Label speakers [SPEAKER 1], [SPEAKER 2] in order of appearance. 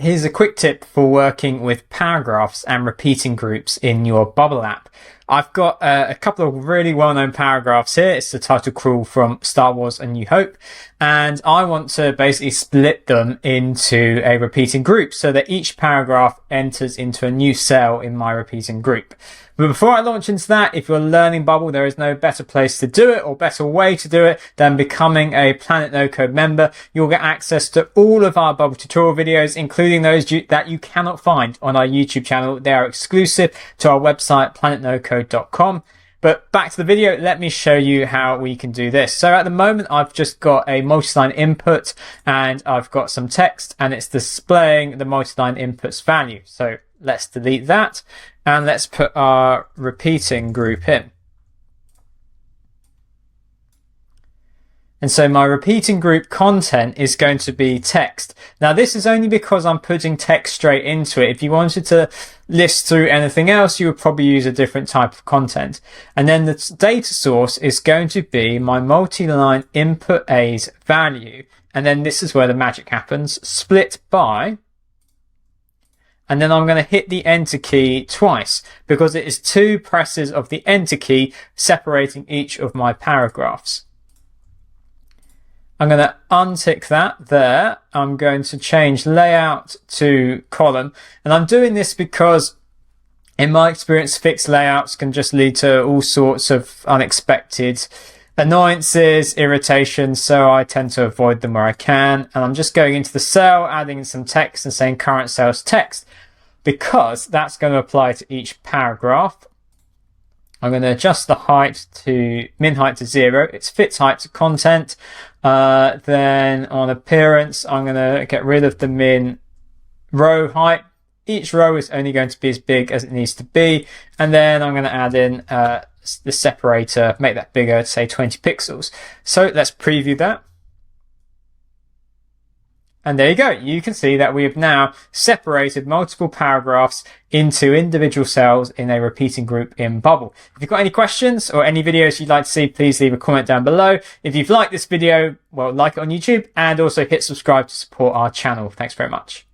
[SPEAKER 1] Here's a quick tip for working with paragraphs and repeating groups in your Bubble app. I've got a couple of really well-known paragraphs here. It's the title crawl from Star Wars: A New Hope. And I want to basically split them into a repeating group so that each paragraph enters into a new cell in my repeating group. But before I launch into that, if you're learning Bubble, there is no better place to do it or better way to do it than becoming a Planet No Code member. You'll get access to all of our Bubble tutorial videos, including those that you cannot find on our YouTube channel. They are exclusive to our website, planetnocode.com. But back to the video, let me show you how we can do this. So at the moment, I've just got a multiline input and I've got some text and it's displaying the multiline input's value. So let's delete that and let's put our repeating group in. And so my repeating group content is going to be text. Now this is only because I'm putting text straight into it. If you wanted to list through anything else, you would probably use a different type of content. And then the data source is going to be my multi-line input A's value. And then this is where the magic happens, split by. And then I'm going to hit the enter key twice because it is 2 presses of the enter key separating each of my paragraphs. I'm going to untick that there. I'm going to change layout to column. And I'm doing this because in my experience, fixed layouts can just lead to all sorts of unexpected annoyances, irritations. So I tend to avoid them where I can. And I'm just going into the cell, adding some text and saying current cell's text because that's going to apply to each paragraph. I'm going to adjust the height to min height to 0. It's fits height to content. Then on appearance, I'm going to get rid of the min row height. Each row is only going to be as big as it needs to be. And then I'm going to add in the separator, make that bigger, say 20 pixels. So let's preview that. And there you go. You can see that we have now separated multiple paragraphs into individual cells in a repeating group in Bubble. If you've got any questions or any videos you'd like to see, please leave a comment down below. If you've liked this video, well, like it on YouTube and also hit subscribe to support our channel. Thanks very much.